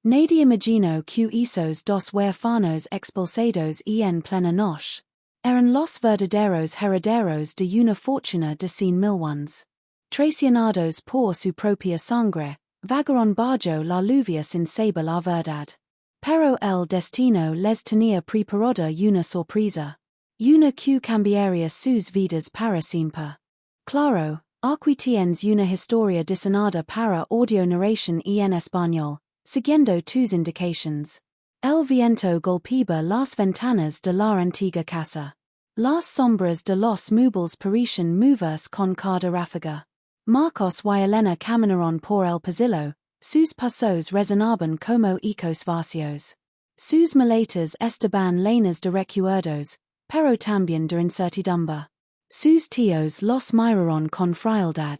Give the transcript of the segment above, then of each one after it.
Nadie imagino que esos dos huérfanos expulsados en plena noche eran los verdaderos herederos de una fortuna de 100.000. Traicionados por su propia sangre, vagaron bajo la lluvia sin saber la verdad. Pero el destino les tenía preparada una sorpresa. Una que cambiaría sus vidas para siempre. Claro, aquí tienes una historia diseñada para audio narration en español, siguiendo tus indications. El viento golpeaba las ventanas de la antigua casa. Las sombras de los muebles parecían moverse con cada ráfaga. Marcos y Elena caminaron por el pasillo, sus pasos resonaban como ecos vacíos. Sus maletas estaban llenas de recuerdos, pero también de incertidumbre. Sus tíos los miraron con frialdad.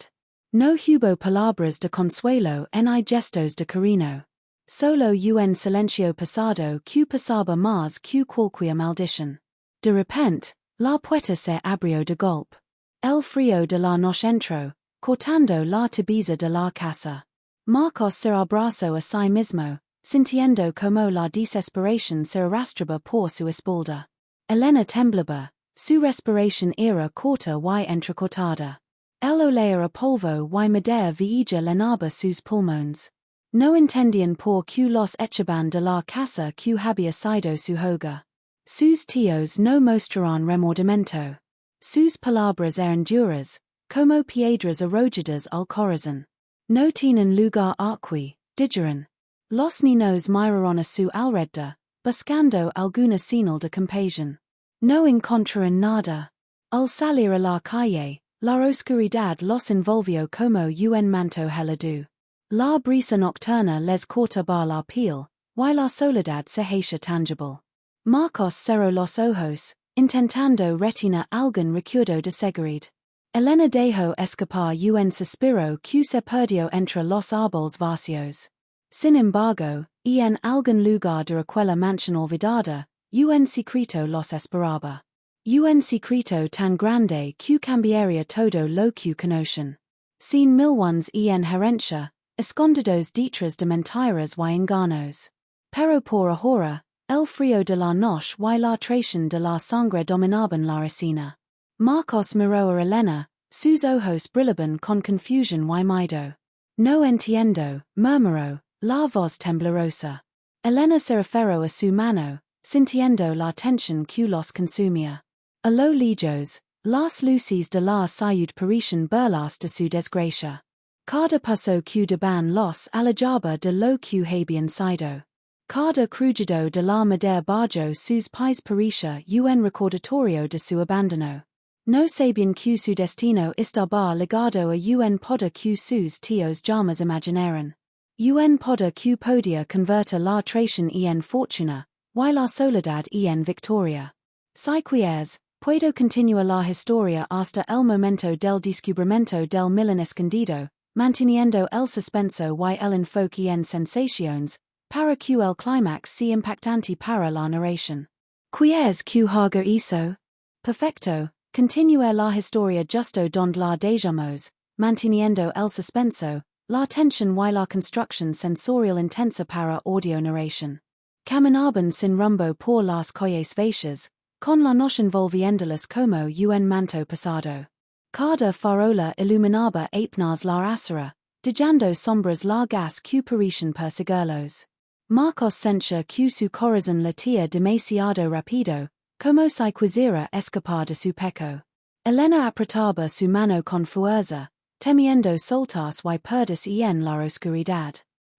No hubo palabras de consuelo ni gestos de cariño. Solo un silencio pesado que pasaba más que cualquier maldición. De repente, la puerta se abrió de golpe. El frío de la noche entró, cortando la tabiza de la casa. Marcos se abrazó a sí mismo, sintiendo como la desesperación se arrastraba por su espalda. Elena temblaba, su respiración era corta y entrecortada. El olor a polvo y madera vieja llenaba sus pulmones. No entendían por qué los echaban de la casa que había sido su hogar. Sus tíos no mostraron remordimiento. Sus palabras eran duras, como piedras arrojadas al corazón. No tienen lugar aquí, dijeron. Los niños miraron a su alrededor, buscando alguna señal de compasión. No encontraron nada. Al salir a la calle, la oscuridad los envolvió como un manto helado. La brisa nocturna les cortaba la piel, y la soledad se hacía tangible. Marcos cerró los ojos, intentando retener algún recuerdo de seguridad. Elena dejó escapar un suspiro que se perdió entre los árboles vacíos. Sin embargo, en algún lugar de aquella mansión olvidada, un secreto los esperaba. Un secreto tan grande que cambiaría todo lo que conocen. 100.000 en herencia, escondidos detrás de mentiras y engaños. Pero por ahora, el frío de la noche y la traición de la sangre dominaban la escena. Marcos miró a Elena, sus ojos brillaban con confusión y miedo. No entiendo, murmuró, la voz temblorosa. Elena se aferró a su mano, sintiendo la tensión que los consumía. A lo lejos, las luces de la ciudad parecían burlas de su desgracia. Cada paso que daban los alejaba de lo que habían sido. Cada crujido de la madera bajo sus pies parecía un recordatorio de su abandono. No sabían que su destino estaba ligado a un poder que sus tíos jamás imaginaron. Un poder que podía convertir la traición en fortuna, y la soledad en victoria. Si quieres, puedo continuar la historia hasta el momento del descubrimiento del millón escondido, manteniendo el suspenso y el enfoque en sensaciones, para que el clímax sea impactante para la narración. ¿Quieres que haga eso? Perfecto, continúe la historia justo donde la dejamos, manteniendo el suspenso, la tensión y la construcción sensorial intensa para audio narration. Caminaban sin rumbo por las calles vacías, con la noche envolviéndolas como un manto pesado. Cada farola iluminaba apenas la acera, dejando sombras largas que parecían perseguirlos. Marcos sentía que su corazón latía demasiado rápido, como si quisiera escapar de su pecho. Elena apretaba su mano con fuerza, temiendo soltarse y perderse en la oscuridad.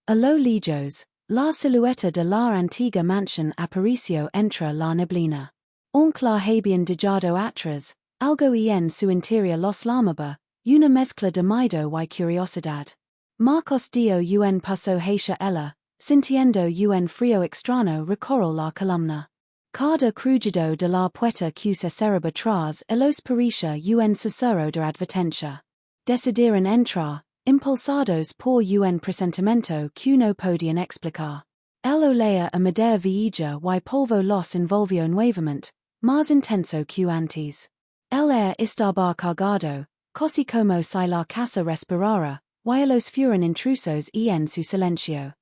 A lo lejos, la silueta de la antigua mansión apareció entre la neblina. Aunque la habían dejado atrás, algo en su interior los llamaba, una mezcla de miedo y curiosidad. Marcos dio un paso hacia ella, sintiendo un frío extraño recorrer la columna. Cada crujido de la puerta que se cerraba tras los parecía un susurro de advertencia. Decidieron entrar, impulsados por un presentimiento que no podían explicar. El olor a madera vieja y polvo los envolvió nuevamente, más intenso que antes. El aire estaba cargado, casi como si la casa respirara, y los fueron intrusos en su silencio.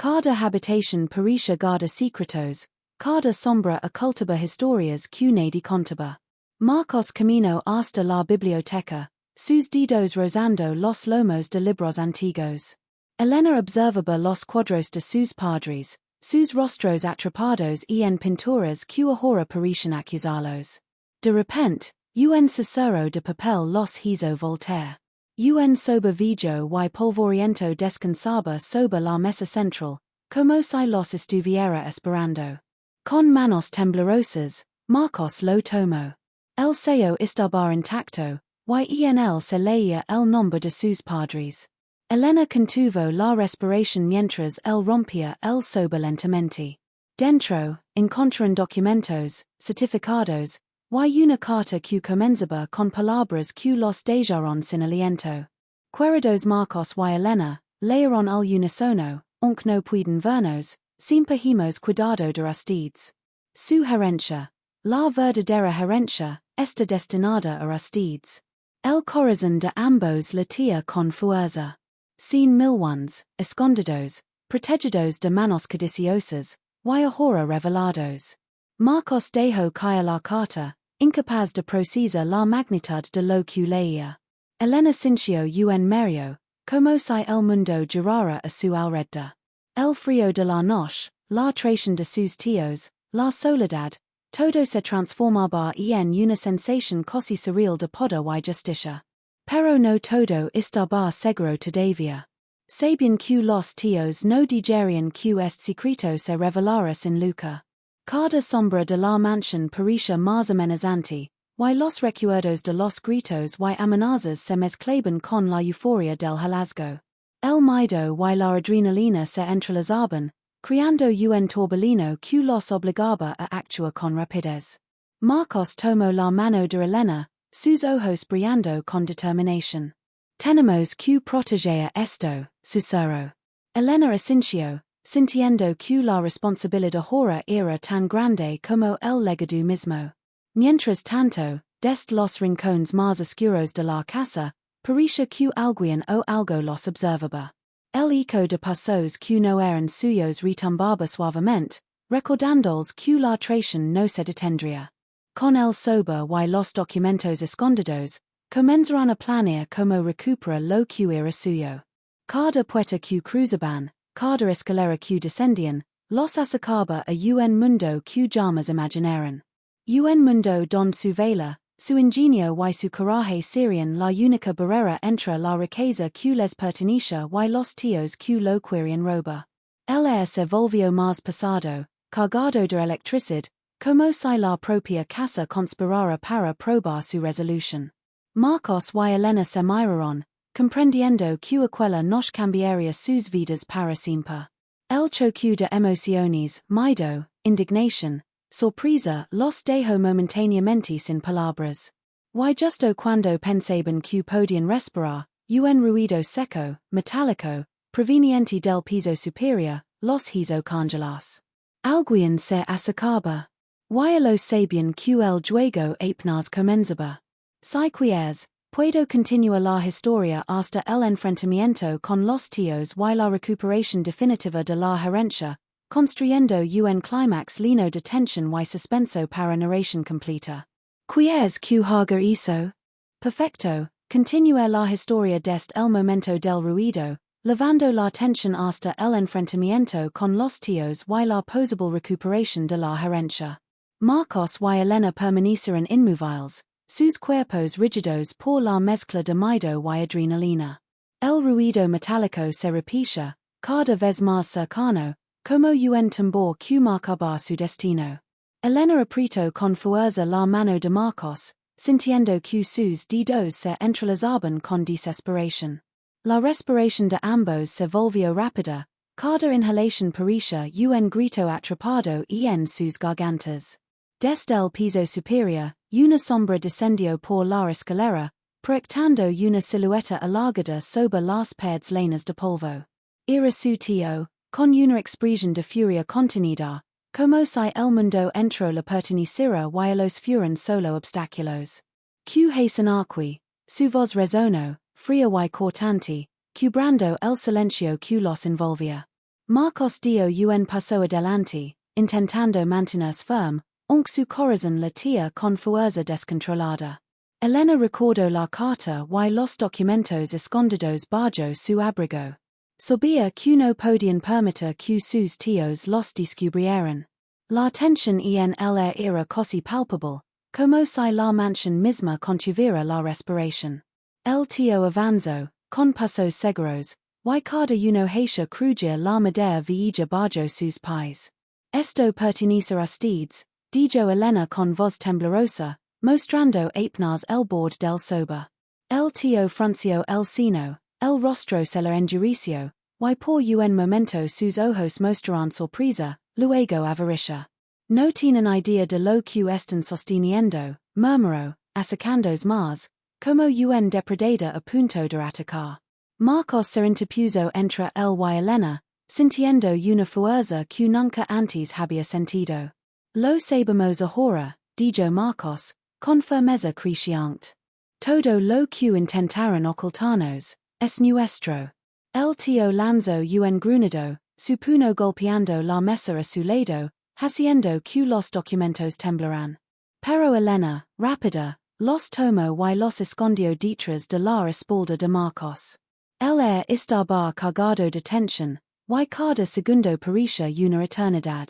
Cada habitation pericia guarda secretos, cada sombra occultaba historias que nadie contaba. Marcos camino hasta la biblioteca, sus dedos rozando los lomos de libros antiguos. Elena observaba los cuadros de sus padres, sus rostros atrapados en pinturas que ahora parecen acusarlos. De repente, un susurro de papel los hizo voltaire. Un sober villo y polvoriento descansaba sobre la mesa central, como si los estuviera esperando. Con manos temblorosas, Marcos lo tomó. El sello estaba intacto, y en él se leía el nombre de sus padres. Elena contuvo la respiración mientras él rompía el sobre lentamente. Dentro, encontraron documentos, certificados, y una carta que comenzaba con palabras que los dejaron sin aliento. Queridos Marcos y Elena, leyeron al unísono, aunque no pueden vernos, siempre hemos cuidado de ustedes. Su herencia, la verdadera herencia, está destinada a ustedes. El corazón de ambos latía con fuerza. 100 millones, escondidos, protegidos de manos codiciosas, y ahora revelados. Marcos dejó caer la carta, incapaz de procesar la magnitud de lo que leía. Elena sintió un medio, como si el mundo girara a su alrededor. El frío de la noche, la traición de sus tíos, la soledad, todo se transformaba en una sensación casi surreal de poder y justicia. Pero no todo estaba seguro todavía. Sabían que los tíos no digerían que este secreto se revelara sin Luca. Cada sombra de la mansión parecía más amenazante, y los recuerdos de los gritos y amenazas se mezclaban con la euforia del hallazgo. El miedo y la adrenalina se entrelazaban, creando un torbellino que los obligaba a actuar con rapidez. Marcos tomó la mano de Elena, sus ojos brillando con determinación. Tenemos que proteger esto, susurró. Elena asintió, sintiendo que la responsabilidad ahora era tan grande como el legado mismo. Mientras tanto, desde los rincones más oscuros de la casa, parecía que alguien o algo los observaba. El eco de pasos que no eran suyos retumbaba suavemente, recordándoles que la traición no se detendría. Con el sobre y los documentos escondidos, comenzaron a planear cómo recuperar lo que era suyo. Cada puerta que cruzaban, cada escalera que descendían, los acercaba a un mundo que jamás imaginaron. Un mundo donde su vela, su ingenio y su coraje serían la única barrera entre la riqueza que les pertenecía y los tíos que lo querían robar. El aire se volvió más pesado, cargado de electricidad, como si la propia casa conspirara para probar su resolución. Marcos y Elena se miraron, comprendiendo que aquella nos cambiaría sus vidas para siempre. El choque de emociones, miedo, indignación, sorpresa los dejó momentáneamente sin palabras. Y justo cuando pensaban que podían respirar, un ruido seco, metálico, proveniente del piso superior, los hizo congelarse. Alguien se acercaba. Y lo sabían que el juego apenas comenzaba. Si quieres, puedo continuar la historia hasta el enfrentamiento con los tíos y la recuperación definitiva de la herencia, construyendo un clímax lleno de tensión y suspenso para narración completa. ¿Quieres que haga eso? Perfecto, continúe la historia desde el momento del ruido, levando la tensión hasta el enfrentamiento con los tíos y la posible recuperación de la herencia. Marcos y Elena permanecieron inmóviles, sus cuerpos rígidos por la mezcla de miedo y adrenalina. El ruido metálico se repetía, cada vez más cercano, como un tambor que marcaba su destino. Elena apretó con fuerza la mano de Marcos, sintiendo que sus dedos se entrelazaban con desesperación. La respiración de ambos se volvió rápida, cada inhalación parecía un grito atrapado en sus gargantas. Desde el piso superior, una sombra descendió por la escalera, proyectando una silueta alargada sobre las paredes llenas de polvo. Era su tío, con una expresión de furia contenida, como si el mundo entero le perteneciera y los fueran solo obstáculos. Que hasten aquí, su voz resonó, fría y cortante, quebrando el silencio que los envolvía. Marcos dio un paso adelante, intentando mantenerse firme, aunque su corazón latía con fuerza descontrolada. Elena recordó la carta y los documentos escondidos bajo su abrigo. Sabía que no podían permitir que sus tíos los descubrieran. La tensión en el aire era casi palpable, como si la mansión misma contuviera la respiración. El tío avanzó, con pasos seguros, y cada uno hacía crujir la madera vieja bajo sus pies. Esto pertenece a ustedes, dijo Elena con voz temblorosa, mostrando apenas el borde del soba. El tío frunció el ceño, el rostro se le endureció, y por un momento sus ojos mostraron sorpresa, luego avaricia. No tienen idea de lo que están sosteniendo, murmuró, acercándose más, como un depredador a punto de atacar. Marcos se interpuso entre él y Elena, sintiendo una fuerza que nunca antes había sentido. Lo sabemos ahora, dijo Marcos, con firmeza creciente. Todo lo que intentaron ocultarnos, es nuestro. El tío lanzó un gruñido, su puño golpeando la mesa a su lado, haciendo que los documentos temblaran. Pero Elena, rápida, los tomó y los escondió detrás de la espalda de Marcos. El aire estaba cargado de tensión, y cada segundo parecía una eternidad.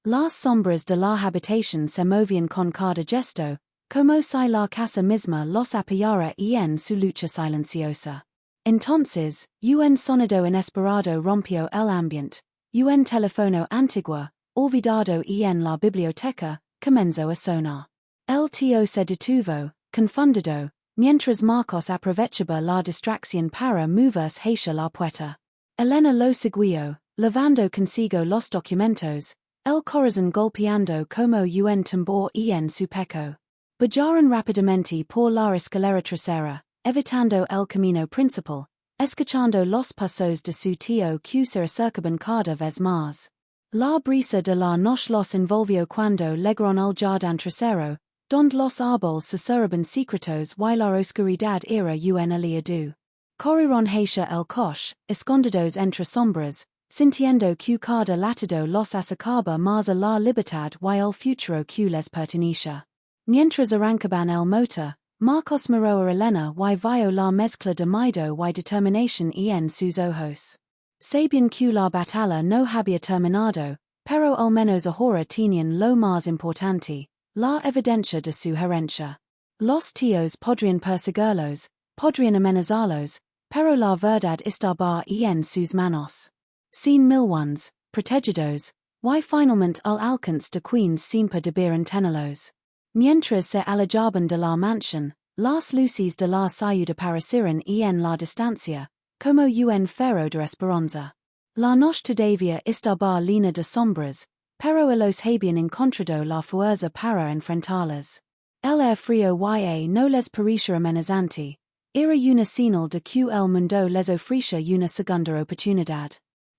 Las sombras de la habitación se movían con cada gesto, como si la casa misma los apoyara en su lucha silenciosa. Entonces, un sonido inesperado rompió el ambiente, un teléfono antiguo, olvidado en la biblioteca, comenzó a sonar. El tío se detuvo, confundido, mientras Marcos aprovechaba la distracción para moverse hacia la puerta. Elena lo siguió, levando consigo los documentos, el corazón golpeando como un tambor en su pecho. Bajaron rápidamente por la escalera trasera, evitando el camino principal, escuchando los pasos de su tío que se acercaban cada vez más. La brisa de la noche los envolvió cuando llegaron al jardín trasero, donde los árboles susurraban secretos y la oscuridad era un aliado. Corrieron hacia el coche, escondidos entre sombras, sintiendo que cada latido los acercaba más a la libertad y el futuro que les pertenecía. Mientras arrancaban el motor, Marcos miró a Elena y vio la mezcla de miedo y determinación en sus ojos. Sabían que la batalla no había terminado, pero al menos ahora tenían lo más importante, la evidencia de su herencia. Los tíos podrían perseguirlos, podrían amenazarlos, pero la verdad estaba en sus manos. 100 millones, protegidos, y finalmente al alcance de quienes siempre debieran tenerlos. Mientras se alejaban de la mansión, las luces de la ciudad aparecieron en la distancia, como un faro de esperanza. La noche todavía estaba llena de sombras, pero ellos habían encontrado la fuerza para enfrentarlas. El aire frío y no les parecía amenazante, era una señal de que el mundo les ofrecía una segunda oportunidad.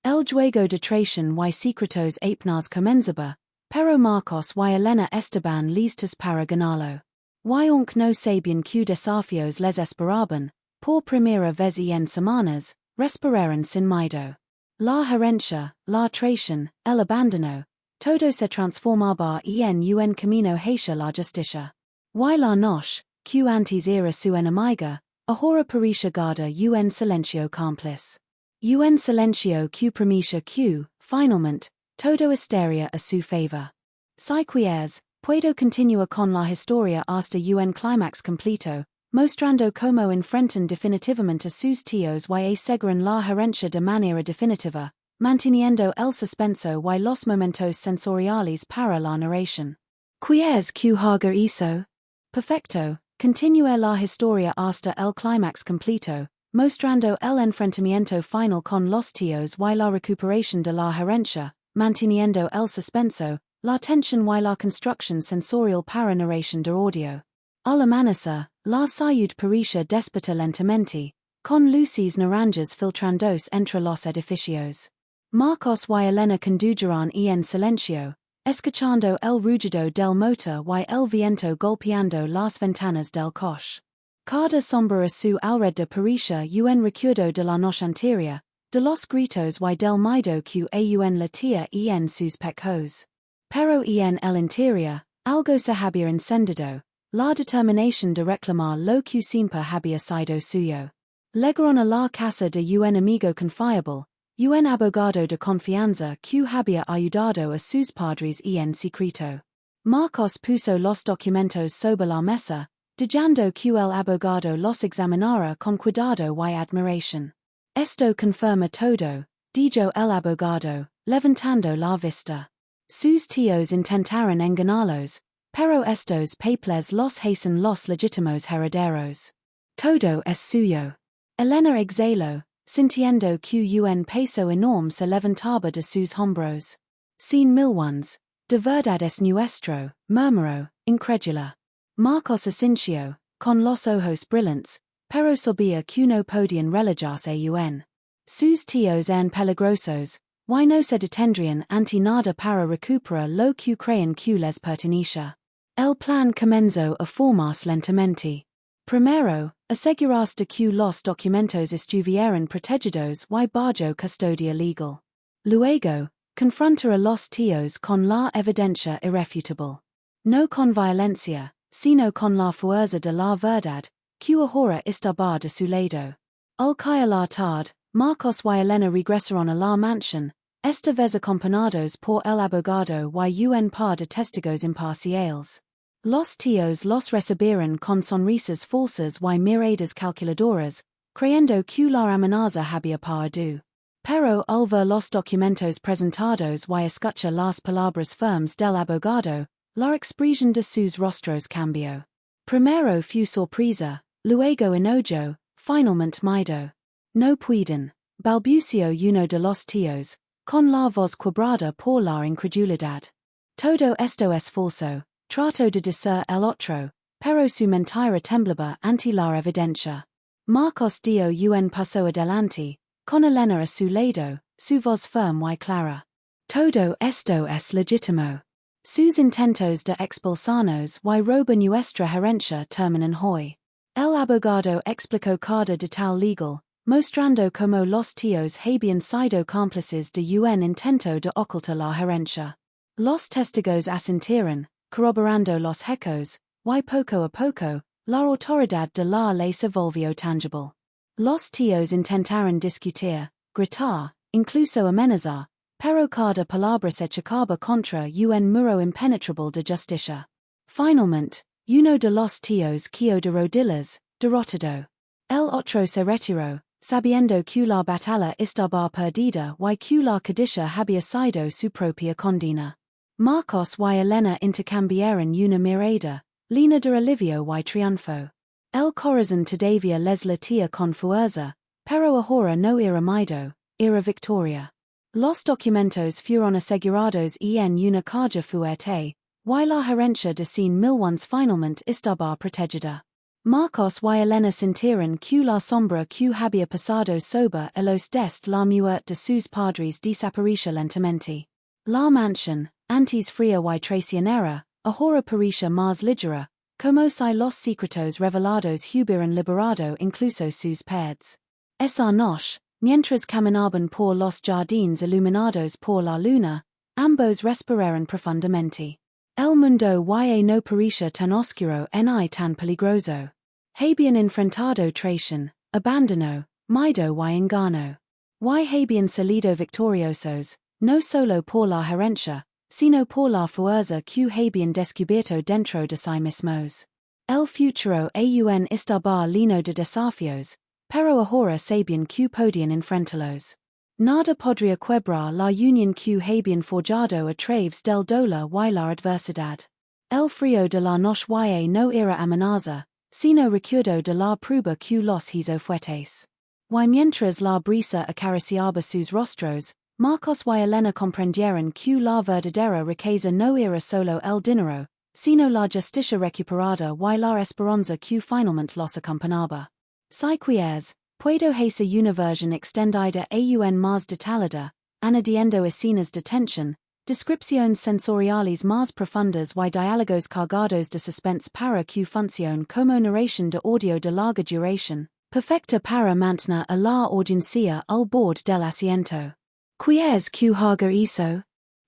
El juego de traición y secretos apenas comenzaba, pero Marcos y Elena estaban listos para ganarlo. Y aunque no sabían que desafíos les esperaban, por primera vez en semanas, respiraron sin miedo. La herencia, la traición, el abandono, todo se transformaba en un camino hacia la justicia. Y la noche, que antes era su enemiga, ahora parecía guardar un silencio cómplice. Un silencio que prometía que, finalmente, todo estaría a su favor. Si quieres, puedo continuar con la historia hasta un clímax completo, mostrando cómo enfrentan definitivamente a sus tíos y aseguran la herencia de manera definitiva, manteniendo el suspenso y los momentos sensoriales para la narración. ¿Quieres que haga eso? Perfecto, continúe la historia hasta el clímax completo, mostrando el enfrentamiento final con los tíos y la recuperación de la herencia, manteniendo el suspenso, la tensión y la construcción sensorial para narración de audio. Al amanecer, la ciudad parecía despertar lentamente, con luces naranjas filtrándose entre los edificios. Marcos y Elena condujeron en silencio, escuchando el rugido del motor y el viento golpeando las ventanas del coche. Cada sombra a su alrededor parecía un recuerdo de la noche anterior, de los gritos y del miedo que aún latia en sus pechos. Pero en el interior, algo se había encendido, la determinación de reclamar lo que siempre había sido suyo. Llegaron a la casa de un amigo confiable, un abogado de confianza que había ayudado a sus padres en secreto. Marcos puso los documentos sobre la mesa, dejando que el abogado los examinara con cuidado y admiración. Esto confirma todo, dijo el abogado, levantando la vista. Sus tíos intentaron engañarlos, pero estos papeles los hacen los legítimos herederos. Todo es suyo. Elena exhaló, sintiendo que un peso enorme se levantaba de sus hombros. 100.000 de verdad es nuestro, murmuró, incrédula. Marcos asintió, con los ojos brillantes, pero sabía que no podían relajarse aún. Sus tíos eran peligrosos, y no se detendrían ante nada para recuperar lo que creían que les pertenecía. El plan comenzó a formarse lentamente. Primero, asegurarse de que los documentos estuvieran protegidos y bajo custodia legal. Luego, confrontar a los tíos con la evidencia irrefutable. No con violencia, sino con la fuerza de la verdad, que ahora estaba de su lado. Al caer la tarde, Marcos y Elena regresaron a la mansión, esta vez acompañados por el abogado y un par de testigos imparciales. Los tíos los recibieron con sonrisas falsas y miradas calculadoras, creyendo que la amenaza había parado. Pero al ver los documentos presentados y escuchar las palabras firmes del abogado, la expresión de sus rostros cambió. Primero fue sorpresa, luego enojo, finalmente miedo. No pueden, balbució uno de los tíos, con la voz quebrada por la incredulidad. Todo esto es falso, trató de decir el otro, pero su mentira temblaba ante la evidencia. Marcos dio un paso adelante, con Elena a su lado, su voz firme y clara. Todo esto es legítimo. Sus intentos de expulsarnos y robar nuestra herencia terminan hoy. El abogado explicó cada detalle legal, mostrando cómo los tíos habían sido cómplices de un intento de ocultar la herencia. Los testigos asintieron, corroborando los hechos, y poco a poco, la autoridad de la ley se volvió tangible. Los tíos intentaron discutir, gritar, incluso amenazar, pero cada palabra se chocaba contra un muro impenetrable de justicia. Finalmente, uno de los tíos quedó de rodillas, derrotado. El otro se retiró, sabiendo que la batalla estaba perdida y que la codicia había sido su propia condena. Marcos y Elena intercambiaron una mirada, llena de alivio y triunfo. El corazón todavía les latía con fuerza, pero ahora no era miedo, era victoria. Los documentos fueron asegurados en una caja fuerte, y la herencia de 100.000 finalmente estaba protegida. Marcos y Elena sintieron que la sombra que había pasado sobre ellos desde la muerte de sus padres desaparecía lentamente. La mansión, antes fría y traicionera, ahora parecía más ligera, como si los secretos revelados hubieran liberado incluso sus padres. Esa noche, mientras caminaban por los jardines iluminados por la luna, ambos respiraron profundamente. El mundo ya no parecía tan oscuro ni tan peligroso. Habían enfrentado traición, abandono, miedo y engaño. Y habían salido victoriosos, no solo por la herencia, sino por la fuerza que habían descubierto dentro de sí mismos. El futuro aún estaba lleno de desafíos, pero ahora sabían que podían enfrentarlos. Nada podría quebrar la unión que habían forjado a través del dolor y la adversidad. El frío de la noche ya no era amenaza, sino recuerdo de la prueba que los hizo fuertes. Y mientras la brisa acariciaba sus rostros, Marcos y Elena comprendieron que la verdadera riqueza no era solo el dinero, sino la justicia recuperada y la esperanza que finalmente los acompañaba. Si quieres, puedo hacer una versión extendida aún más detallada, añadiendo escenas de tensión, descripciones sensoriales más profundas y diálogos cargados de suspense para que funcione como narración de audio de larga duración, Perfecta para mantener a la audiencia al bord del asiento. Quies que haga eso?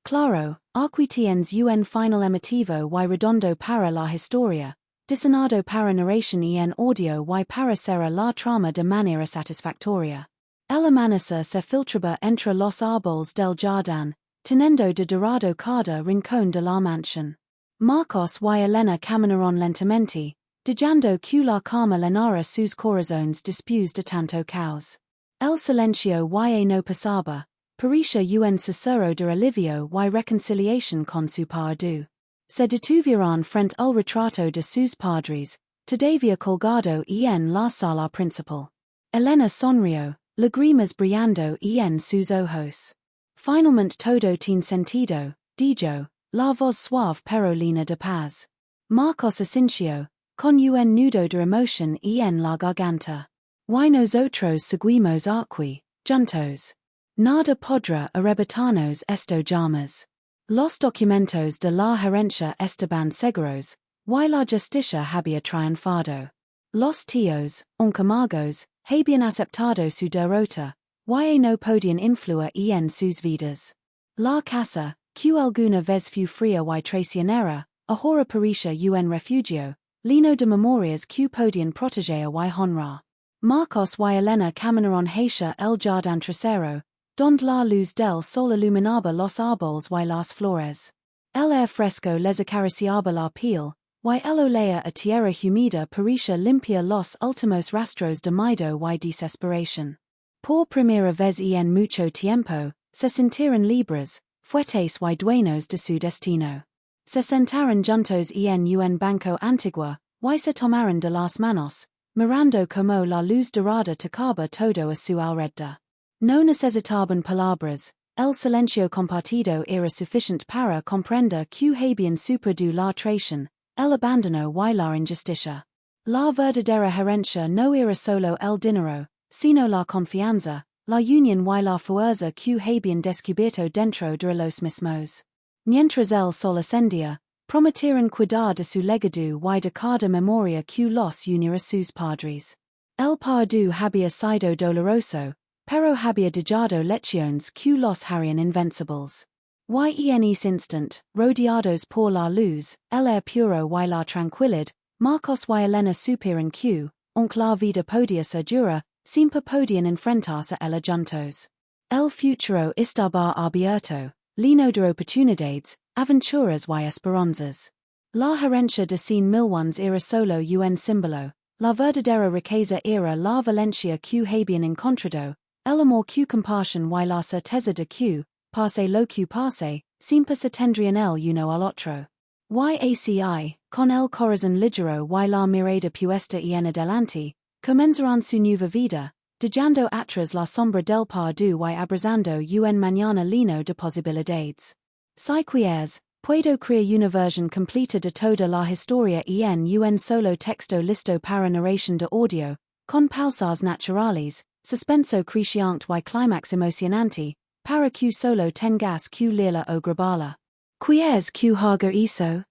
Claro, aquí tienes un final emotivo y redondo para la historia, diseñado para narración y en audio y para ser la trama de manera satisfactoria. El amanecer se filtraba entre los árboles del jardín, teniendo de dorado cada rincón de la mansión. Marcos y Elena caminaron lentamente, dejando que la calma llenara sus corazones después de tanto caos. El silencio y no pasaba, parecía un susurro de alivio y reconciliación con su padre. Se detuvieron frente al retrato de sus padres, todavía colgado en la sala principal. Elena sonrió, lágrimas brillando en sus ojos. Finalmente todo tiene sentido, dijo, la voz suave pero llena de paz. Marcos asintió, con un nudo de emoción en la garganta. Y nosotros seguimos aquí, juntos. Nada podrá arrebatarnos esto jamás. Los documentos de la herencia estaban seguros, y la justicia había triunfado. Los tíos, aunque habían aceptado su derrota, y no podían influir en sus vidas. La casa, que alguna vez fue fría y traicionera, ahora parecía un refugio, lleno de memorias que podían proteger y honrar. Marcos y Elena caminaron hacia el jardín trasero, donde la luz del sol iluminaba los árboles y las flores. El aire fresco les acariciaba la piel, y el olor a tierra humida parecía limpiar los últimos rastros de miedo y desesperación. Por primera vez en mucho tiempo, se sintieron libres, fuertes y dueños de su destino. Se sentaron juntos en un banco antiguo, y se tomaron de las manos, mirando como la luz dorada tocaba todo a su alrededor. No necesitaban palabras, el silencio compartido era suficiente para comprender que habían superado la traición, el abandono y la injusticia. La verdadera herencia no era solo el dinero, sino la confianza, la unión y la fuerza que habían descubierto dentro de los mismos. Mientras el sol ascendía, prometieron cuidar de su legado y de cada memoria que los unía a sus padres. El pardo había sido doloroso, pero había dejado lecciones que los harían invencibles. Y en ese instant, rodeados por la luz, el aire puro y la tranquilidad, Marcos y Elena supieron que, aunque la vida podía ser dura, siempre podían enfrentarse a ella juntos. El futuro estaba abierto, lleno de oportunidades, aventuras y esperanzas. La herencia de 100.000 era solo un símbolo, la verdadera riqueza era la valencia que habían encontrado, el amor que compasión y la certeza de que, pase lo que pase, siempre se tendrían el uno al otro. Y con el corazón ligero y la mirada puesta en adelante, comenzarán su nueva vida, dejando atrás la sombra del pardo y abrazando un mañana lleno de posibilidades. Si quieres, puedo crear una versión completa de toda la historia en un solo texto listo para narración de audio, con pausas naturales, suspenso creciente y clímax emocionante, para que solo tengas que leerla o grabarla. ¿Quieres que haga eso?